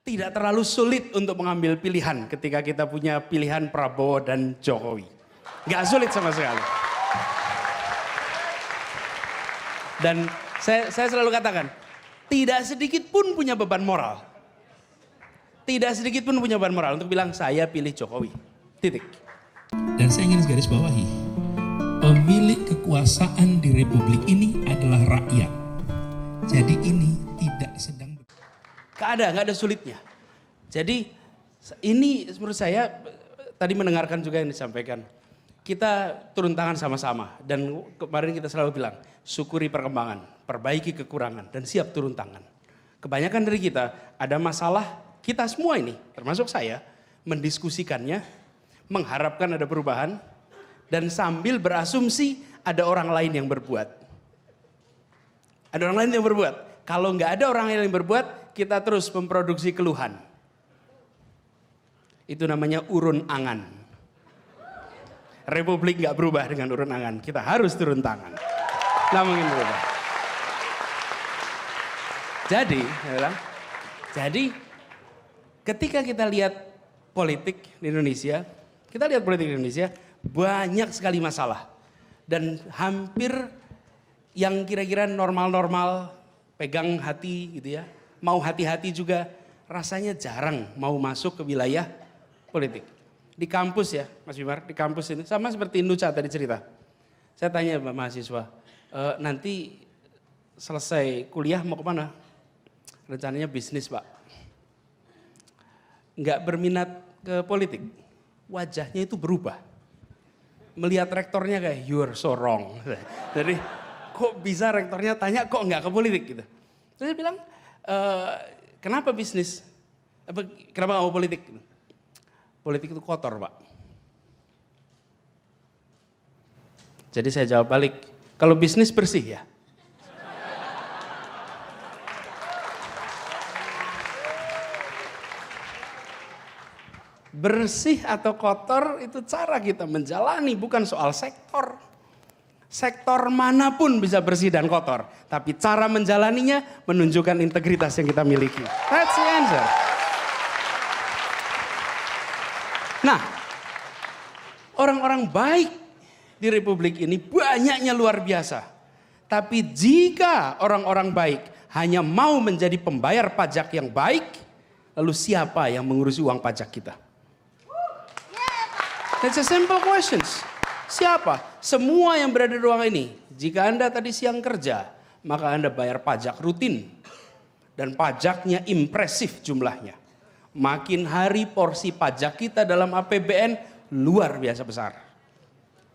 tidak terlalu sulit untuk mengambil pilihan ketika kita punya pilihan Prabowo dan Jokowi. Nggak sulit sama sekali. Dan saya selalu katakan, tidak sedikit pun punya beban moral. Tidak sedikit pun punya beban moral untuk bilang saya pilih Jokowi. Titik. Dan saya ingin garis bawahi, pemilik kekuasaan di republik ini adalah rakyat. Jadi ini tidak sedang... Nggak ada sulitnya. Jadi ini menurut saya, tadi mendengarkan juga yang disampaikan. Kita turun tangan sama-sama. Dan kemarin kita selalu bilang, syukuri perkembangan, perbaiki kekurangan, dan siap turun tangan. Kebanyakan dari kita ada masalah, kita semua ini, termasuk saya, mendiskusikannya, mengharapkan ada perubahan, dan sambil berasumsi ada orang lain yang berbuat. Ada orang lain yang berbuat. Kalau nggak ada orang lain yang berbuat, kita terus memproduksi keluhan. Itu namanya urun angan. Republik nggak berubah dengan urun angan. Kita harus turun tangan. Nggak mungkin berubah. Jadi ketika kita lihat politik di Indonesia, banyak sekali masalah. Dan hampir yang kira-kira normal-normal, pegang hati gitu ya, mau hati-hati juga, rasanya jarang mau masuk ke wilayah politik. Di kampus ya Mas Bimar, di kampus ini sama seperti Nucha tadi cerita. Saya tanya mahasiswa, nanti selesai kuliah mau kemana? Rencananya bisnis Pak. Nggak berminat ke politik, wajahnya itu berubah. Melihat rektornya kayak you are so wrong. Jadi kok bisa rektornya tanya kok nggak ke politik gitu. Terus saya bilang, kenapa bisnis? Kenapa nggak mau politik? Politik itu kotor Pak. Jadi saya jawab balik, kalau bisnis bersih ya. Bersih atau kotor itu cara kita menjalani, bukan soal sektor. Sektor manapun bisa bersih dan kotor. Tapi cara menjalaninya menunjukkan integritas yang kita miliki. That's the answer. Nah, orang-orang baik di Republik ini banyaknya luar biasa. Tapi jika orang-orang baik hanya mau menjadi pembayar pajak yang baik, lalu siapa yang mengurusi uang pajak kita? That's a simple questions. Siapa? Semua yang berada di ruang ini. Jika Anda tadi siang kerja, maka Anda bayar pajak rutin. Dan pajaknya impresif jumlahnya. Makin hari porsi pajak kita dalam APBN luar biasa besar.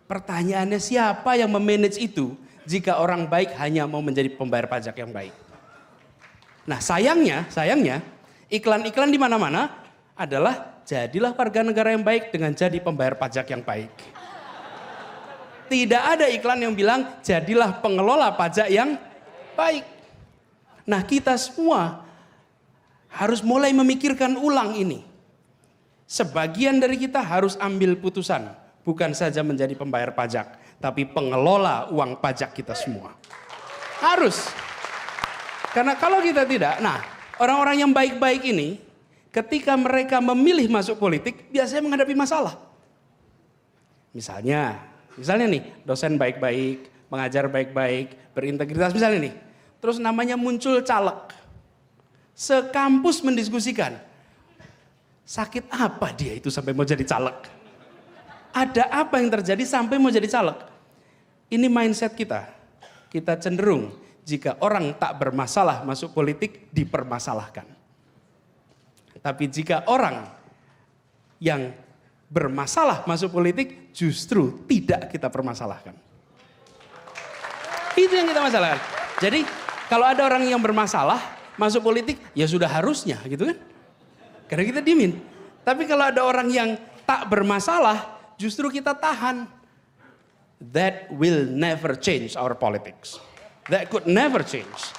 Pertanyaannya siapa yang memanage itu jika orang baik hanya mau menjadi pembayar pajak yang baik? Nah sayangnya iklan-iklan di mana-mana adalah jadilah warga negara yang baik dengan jadi pembayar pajak yang baik. Tidak ada iklan yang bilang jadilah pengelola pajak yang baik. Nah kita semua harus mulai memikirkan ulang ini. Sebagian dari kita harus ambil putusan. Bukan saja menjadi pembayar pajak. Tapi pengelola uang pajak kita semua. Harus. Karena kalau kita tidak, nah orang-orang yang baik-baik ini, ketika mereka memilih masuk politik, biasanya menghadapi masalah. Misalnya nih, dosen baik-baik, mengajar baik-baik, berintegritas misalnya nih. Terus namanya muncul caleg. Sekampus mendiskusikan, sakit apa dia itu sampai mau jadi caleg? Ada apa yang terjadi sampai mau jadi caleg? Ini mindset kita. Kita cenderung jika orang tak bermasalah masuk politik dipermasalahkan. Tapi jika orang yang bermasalah masuk politik justru tidak kita permasalahkan. Itu yang kita masalahkan. Jadi kalau ada orang yang bermasalah masuk politik ya sudah harusnya gitu kan. Karena kita diemin. Tapi kalau ada orang yang tak bermasalah justru kita tahan. That will never change our politics. That could never change.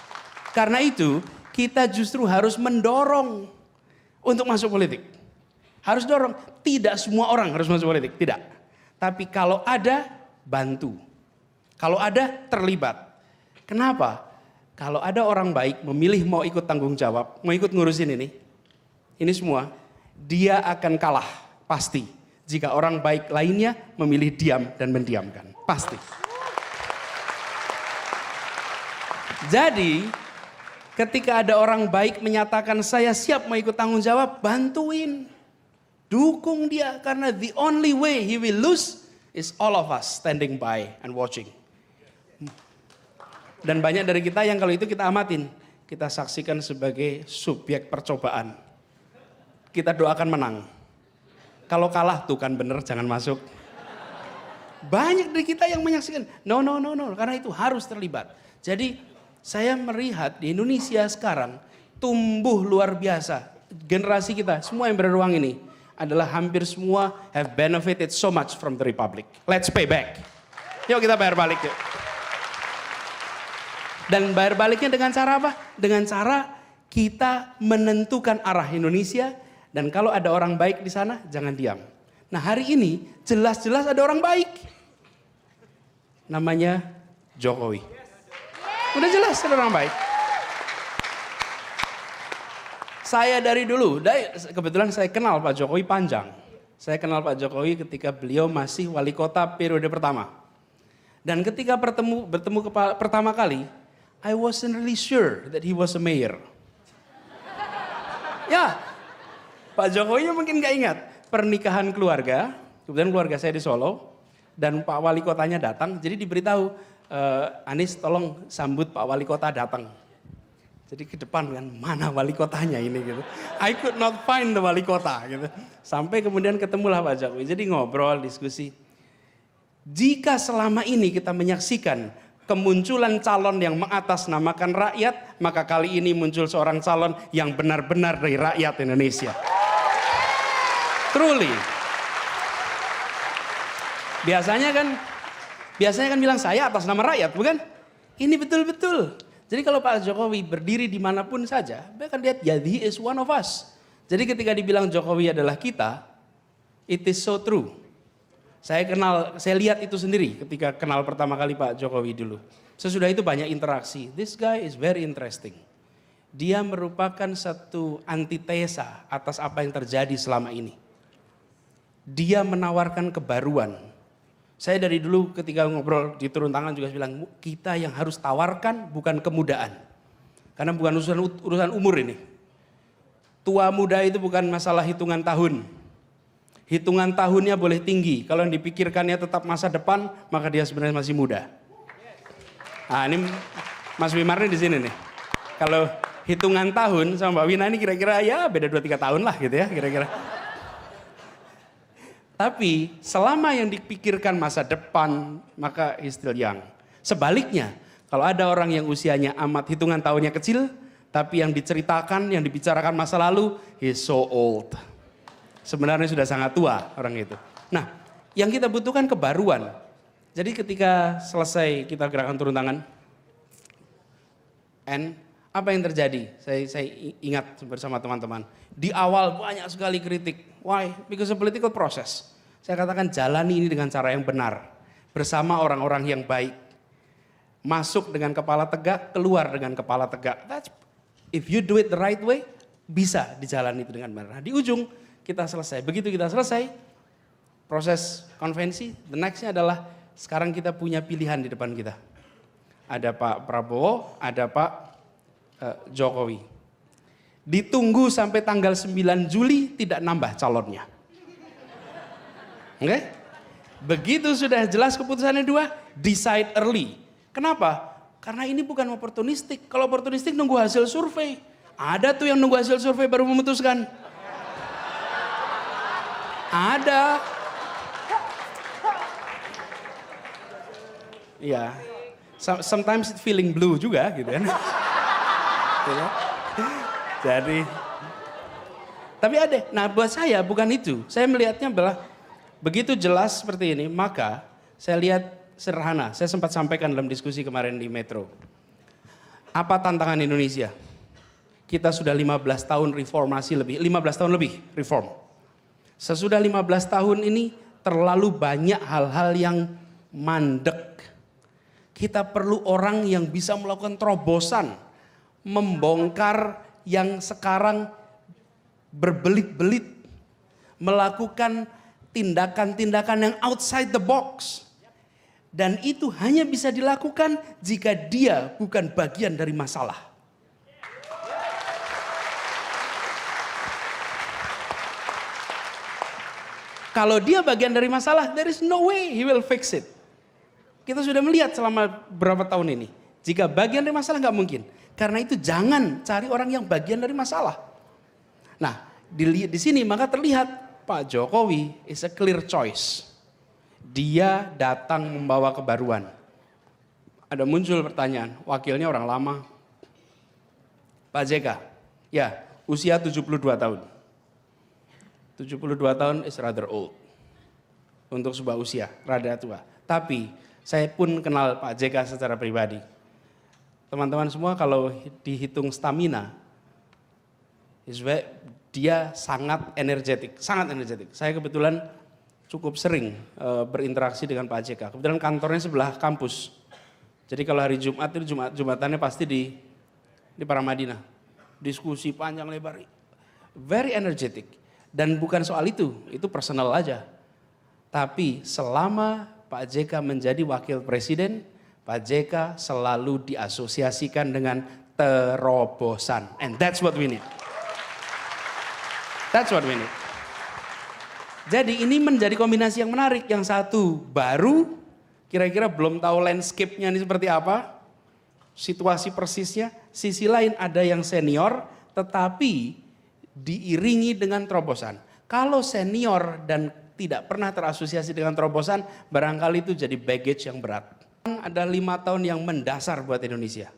Karena itu kita justru harus mendorong untuk masuk politik. Harus dorong. Tidak semua orang harus masuk politik, tidak. Tapi kalau ada, bantu. Kalau ada, terlibat. Kenapa? Kalau ada orang baik memilih mau ikut tanggung jawab, mau ikut ngurusin ini, ini semua, dia akan kalah, pasti. Jika orang baik lainnya memilih diam dan mendiamkan, pasti. Jadi, ketika ada orang baik menyatakan saya siap mau ikut tanggung jawab, bantuin. Dukung dia, karena the only way he will lose is all of us standing by and watching. Dan banyak dari kita yang kalau itu kita amatin, kita saksikan sebagai subjek percobaan. Kita doakan menang. Kalau kalah tuh kan bener jangan masuk. Banyak dari kita yang menyaksikan, no, karena itu harus terlibat. Jadi saya melihat di Indonesia sekarang tumbuh luar biasa. Generasi kita, semua yang berada di ruang ini adalah hampir semua have benefited so much from the Republic. Let's pay back. Yuk kita bayar balik yuk. Dan bayar baliknya dengan cara apa? Dengan cara kita menentukan arah Indonesia. Dan kalau ada orang baik di sana, jangan diam. Nah hari ini jelas-jelas ada orang baik. Namanya Jokowi. Udah jelas ada orang baik. Saya dari dulu, kebetulan saya kenal Pak Jokowi panjang. Saya kenal Pak Jokowi ketika beliau masih wali kota periode pertama. Dan ketika bertemu pertama kali, I wasn't really sure that he was a mayor. Ya, Pak Jokowi mungkin gak ingat. Pernikahan keluarga, kebetulan keluarga saya di Solo, dan Pak Wali Kotanya datang, jadi diberitahu, Anies tolong sambut Pak Wali Kota datang. Jadi ke depan kan, mana wali kotanya ini gitu. I could not find the wali kota gitu. Sampai kemudian ketemulah Pak Jokowi, jadi ngobrol, diskusi. Jika selama ini kita menyaksikan kemunculan calon yang mengatasnamakan rakyat, maka kali ini muncul seorang calon yang benar-benar dari rakyat Indonesia. Truly. Biasanya kan bilang saya atas nama rakyat, bukan? Ini betul-betul. Jadi kalau Pak Jokowi berdiri dimanapun saja, mereka lihat ya he is one of us. Jadi ketika dibilang Jokowi adalah kita, it is so true. Saya lihat itu sendiri ketika kenal pertama kali Pak Jokowi dulu. Sesudah itu banyak interaksi. This guy is very interesting. Dia merupakan satu antitesa atas apa yang terjadi selama ini. Dia menawarkan kebaruan. Saya dari dulu ketika ngobrol di turun tangan juga bilang, kita yang harus tawarkan bukan kemudahan. Karena bukan urusan umur ini. Tua muda itu bukan masalah hitungan tahun. Hitungan tahunnya boleh tinggi. Kalau yang dipikirkannya tetap masa depan, maka dia sebenarnya masih muda. Nah ini Mas Wimar nih di sini nih. Kalau hitungan tahun sama Mbak Wina ini kira-kira ya beda 2-3 tahun lah gitu ya kira-kira. Tapi selama yang dipikirkan masa depan, maka he's still young. Sebaliknya, kalau ada orang yang usianya amat hitungan tahunnya kecil, tapi yang diceritakan, yang dibicarakan masa lalu, he's so old. Sebenarnya sudah sangat tua orang itu. Nah, yang kita butuhkan kebaruan. Jadi ketika selesai kita gerakan turun tangan, apa yang terjadi? Saya ingat bersama teman-teman. Di awal banyak sekali kritik. Why? Because of political process. Saya katakan jalani ini dengan cara yang benar. Bersama orang-orang yang baik. Masuk dengan kepala tegak, keluar dengan kepala tegak. If you do it the right way, bisa dijalani itu dengan benar. Nah, di ujung kita selesai. Begitu kita selesai, proses konvensi, the next-nya adalah sekarang kita punya pilihan di depan kita. Ada Pak Prabowo, ada Pak Jokowi. Ditunggu sampai tanggal 9 Juli tidak nambah calonnya. Oke? Begitu sudah jelas keputusannya dua, decide early. Kenapa? Karena ini bukan oportunistik. Kalau oportunistik nunggu hasil survei. Ada tuh yang nunggu hasil survei baru memutuskan. Ada. Iya. Sometimes it feeling blue juga gitu kan. Jadi, tapi ada. Nah buat saya bukan itu. Saya melihatnya adalah begitu jelas seperti ini, maka saya lihat sederhana. Saya sempat sampaikan dalam diskusi kemarin di Metro. Apa tantangan Indonesia? Kita sudah 15 tahun reformasi lebih, 15 tahun lebih reform. Sesudah 15 tahun ini terlalu banyak hal-hal yang mandek. Kita perlu orang yang bisa melakukan terobosan, membongkar yang sekarang berbelit-belit, melakukan tindakan-tindakan yang outside the box. Dan itu hanya bisa dilakukan jika dia bukan bagian dari masalah. Kalau dia bagian dari masalah, there is no way he will fix it. Kita sudah melihat selama berapa tahun ini. Jika bagian dari masalah nggak mungkin. Karena itu jangan cari orang yang bagian dari masalah. Nah, di sini maka terlihat Pak Jokowi is a clear choice. Dia datang membawa kebaruan. Ada muncul pertanyaan, wakilnya orang lama. Pak JK, ya usia 72 tahun. 72 tahun is rather old. Untuk sebuah usia, rada tua. Tapi saya pun kenal Pak JK secara pribadi. Teman-teman semua kalau dihitung stamina, dia sangat energetik, sangat energetik. Saya kebetulan cukup sering berinteraksi dengan Pak JK. Kebetulan kantornya sebelah kampus. Jadi kalau hari Jumat itu Jumatannya pasti di Paramadina. Diskusi panjang lebar. Very energetic. Dan bukan soal itu personal aja. Tapi selama Pak JK menjadi wakil presiden, Pak JK selalu diasosiasikan dengan terobosan. And that's what we need. That's what we need. Jadi ini menjadi kombinasi yang menarik. Yang satu baru, kira-kira belum tahu landscape-nya ini seperti apa. Situasi persisnya. Sisi lain ada yang senior tetapi diiringi dengan terobosan. Kalau senior dan tidak pernah terasosiasi dengan terobosan, barangkali itu jadi baggage yang berat. Ada 5 tahun yang mendasar buat Indonesia.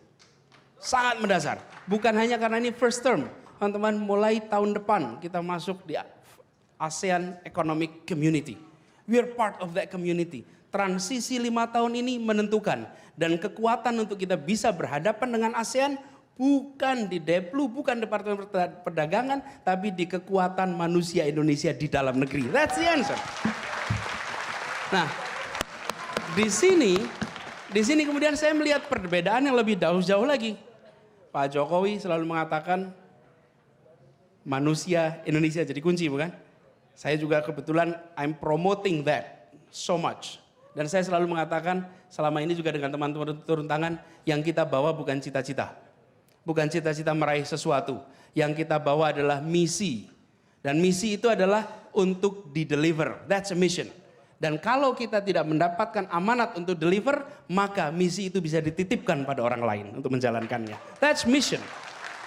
Sangat mendasar. Bukan hanya karena ini first term. Teman-teman mulai tahun depan kita masuk di ASEAN Economic Community. We are part of that community. Transisi 5 tahun ini menentukan. Dan kekuatan untuk kita bisa berhadapan dengan ASEAN bukan di Deplu, bukan Departemen Perdagangan, tapi di kekuatan manusia Indonesia di dalam negeri. That's the answer. Nah, di sini kemudian saya melihat perbedaan yang lebih jauh lagi. Pak Jokowi selalu mengatakan manusia Indonesia jadi kunci, bukan? Saya juga kebetulan I'm promoting that so much. Dan saya selalu mengatakan selama ini juga dengan teman-teman turun tangan, yang kita bawa bukan cita-cita. Bukan cita-cita meraih sesuatu. Yang kita bawa adalah misi. Dan misi itu adalah untuk di-deliver. That's a mission. Dan kalau kita tidak mendapatkan amanat untuk deliver, maka misi itu bisa dititipkan pada orang lain untuk menjalankannya. That's mission.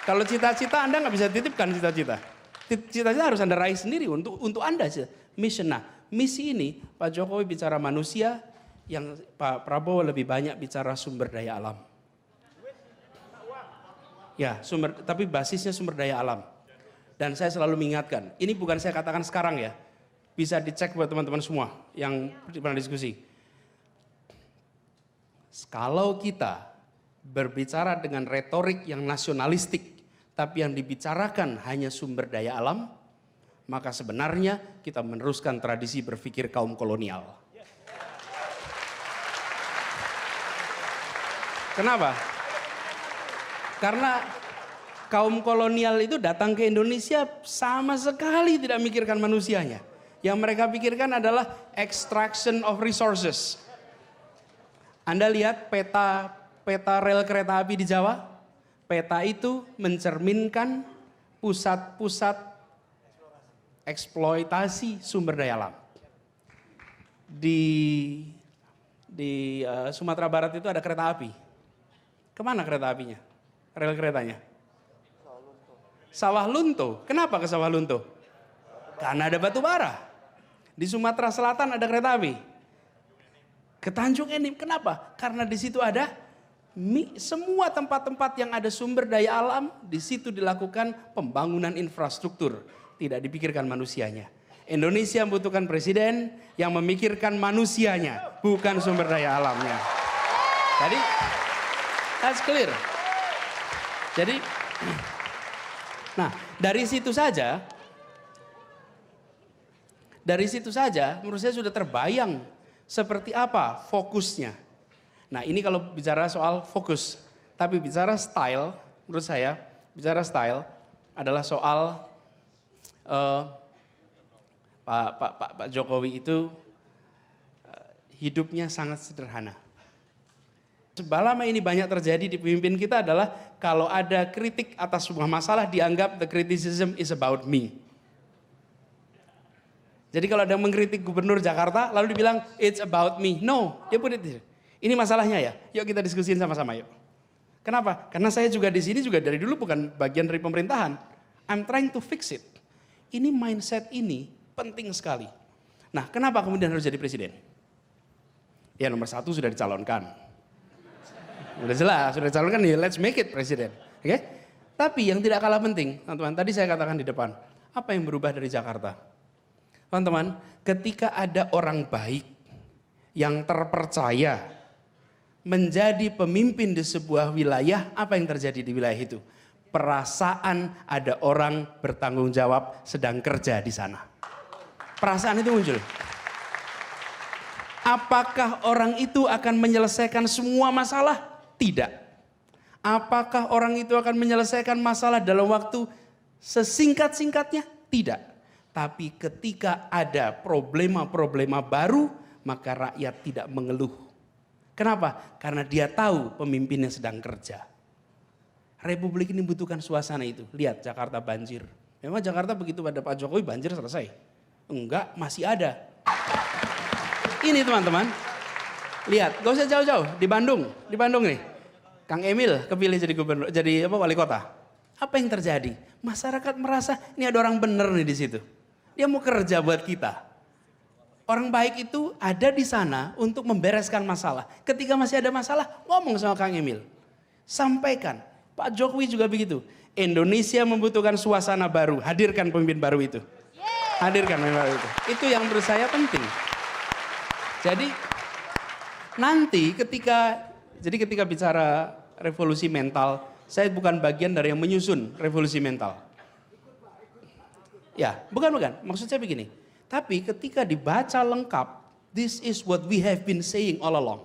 Kalau cita-cita Anda nggak bisa titipkan cita-cita. Cita-cita harus Anda raih sendiri untuk Anda. Mission. Nah, misi ini Pak Jokowi bicara manusia, yang Pak Prabowo lebih banyak bicara sumber daya alam. Ya, tapi basisnya sumber daya alam. Dan saya selalu mengingatkan, ini bukan saya katakan sekarang ya. Bisa dicek buat teman-teman semua yang pernah diskusi. Kalau kita berbicara dengan retorik yang nasionalistik, tapi yang dibicarakan hanya sumber daya alam, maka sebenarnya kita meneruskan tradisi berpikir kaum kolonial. Kenapa? Karena kaum kolonial itu datang ke Indonesia sama sekali tidak mikirkan manusianya. Yang mereka pikirkan adalah extraction of resources. Anda lihat peta rel kereta api di Jawa? Peta itu mencerminkan pusat-pusat eksploitasi sumber daya alam. Di Sumatera Barat itu ada kereta api. Kemana kereta apinya? Rel keretanya? Sawah Lunto. Kenapa ke Sawah Lunto? Karena ada batu bara. Di Sumatera Selatan ada kereta api. Ke Tanjung Enim. Kenapa? Karena di situ ada semua tempat-tempat yang ada sumber daya alam, di situ dilakukan pembangunan infrastruktur. Tidak dipikirkan manusianya. Indonesia membutuhkan presiden yang memikirkan manusianya, bukan sumber daya alamnya. Jadi, that's clear. Jadi, nah dari situ saja menurut saya sudah terbayang seperti apa fokusnya. Nah ini kalau bicara soal fokus, tapi bicara style, menurut saya bicara style adalah soal Pak Jokowi itu hidupnya sangat sederhana. Selama ini banyak terjadi di pemimpin kita adalah kalau ada kritik atas sebuah masalah dianggap the criticism is about me. Jadi kalau ada mengkritik gubernur Jakarta lalu dibilang it's about me. No, dia put it here. Ini masalahnya ya. Yuk kita diskusiin sama-sama yuk. Kenapa? Karena saya juga di sini juga dari dulu bukan bagian dari pemerintahan. I'm trying to fix it. Ini mindset ini penting sekali. Nah, kenapa kemudian harus jadi presiden? Ya nomor 1 sudah dicalonkan. Udah jelas, sudah dicalonkan ya let's make it presiden. Oke? Tapi yang tidak kalah penting, teman-teman, tadi saya katakan di depan, apa yang berubah dari Jakarta? Teman-teman, ketika ada orang baik yang terpercaya menjadi pemimpin di sebuah wilayah, apa yang terjadi di wilayah itu? Perasaan ada orang bertanggung jawab sedang kerja di sana. Perasaan itu muncul. Apakah orang itu akan menyelesaikan semua masalah? Tidak. Apakah orang itu akan menyelesaikan masalah dalam waktu sesingkat-singkatnya? Tidak. Tapi ketika ada problema-problema baru, maka rakyat tidak mengeluh. Kenapa? Karena dia tahu pemimpinnya sedang kerja. Republik ini membutuhkan suasana itu. Lihat Jakarta banjir. Memang Jakarta begitu pada Pak Jokowi banjir selesai? Enggak, masih ada. Ini teman-teman, lihat, gak usah jauh-jauh di Bandung nih, Kang Emil kepilih jadi gubernur, jadi wali kota. Apa yang terjadi? Masyarakat merasa ini ada orang bener nih di situ. Dia mau kerja buat kita. Orang baik itu ada di sana untuk membereskan masalah. Ketika masih ada masalah, ngomong sama Kang Emil, sampaikan. Pak Jokowi juga begitu. Indonesia membutuhkan suasana baru, hadirkan pemimpin baru itu. Hadirkan pemimpin baru itu. Itu yang menurut saya penting. Jadi nanti ketika bicara revolusi mental, saya bukan bagian dari yang menyusun revolusi mental. Ya, bukan. Maksud saya begini. Tapi ketika dibaca lengkap, this is what we have been saying all along.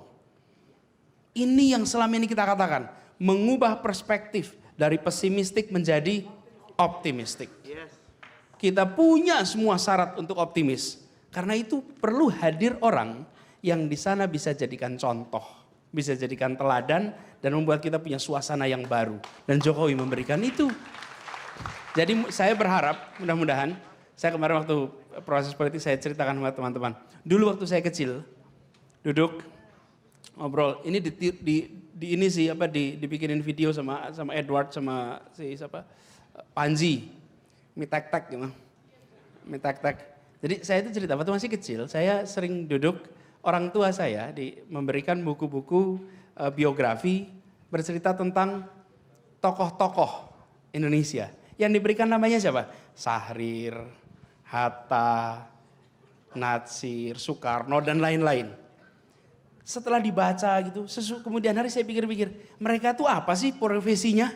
Ini yang selama ini kita katakan, mengubah perspektif dari pesimistik menjadi optimistik. Kita punya semua syarat untuk optimis. Karena itu perlu hadir orang yang di sana bisa jadikan contoh, bisa jadikan teladan dan membuat kita punya suasana yang baru. Dan Jokowi memberikan itu. Jadi saya berharap mudah-mudahan, saya kemarin waktu proses politik saya ceritakan sama teman-teman. Dulu waktu saya kecil, duduk ngobrol, ini dibikinin video sama Edward sama Panji, mie tek-tek gitu. Mie tek-tek. Jadi saya itu cerita, waktu masih kecil, saya sering duduk, orang tua saya memberikan buku-buku biografi bercerita tentang tokoh-tokoh Indonesia. Yang diberikan namanya siapa? Syahrir, Hatta, Natsir, Soekarno, dan lain-lain. Setelah dibaca gitu, kemudian hari saya pikir-pikir, mereka tuh apa sih profesinya?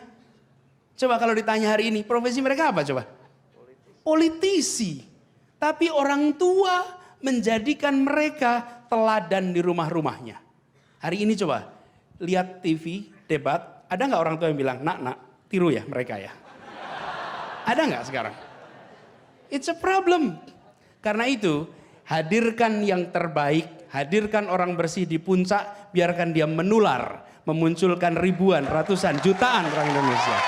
Coba kalau ditanya hari ini, profesi mereka apa coba? Politisi. Tapi orang tua menjadikan mereka teladan di rumah-rumahnya. Hari ini coba, lihat TV, debat, ada nggak orang tua yang bilang, nak, tiru ya mereka ya? Ada nggak sekarang? It's a problem. Karena itu, hadirkan yang terbaik, hadirkan orang bersih di puncak, biarkan dia menular, memunculkan ribuan, ratusan, jutaan orang Indonesia.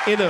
Itu.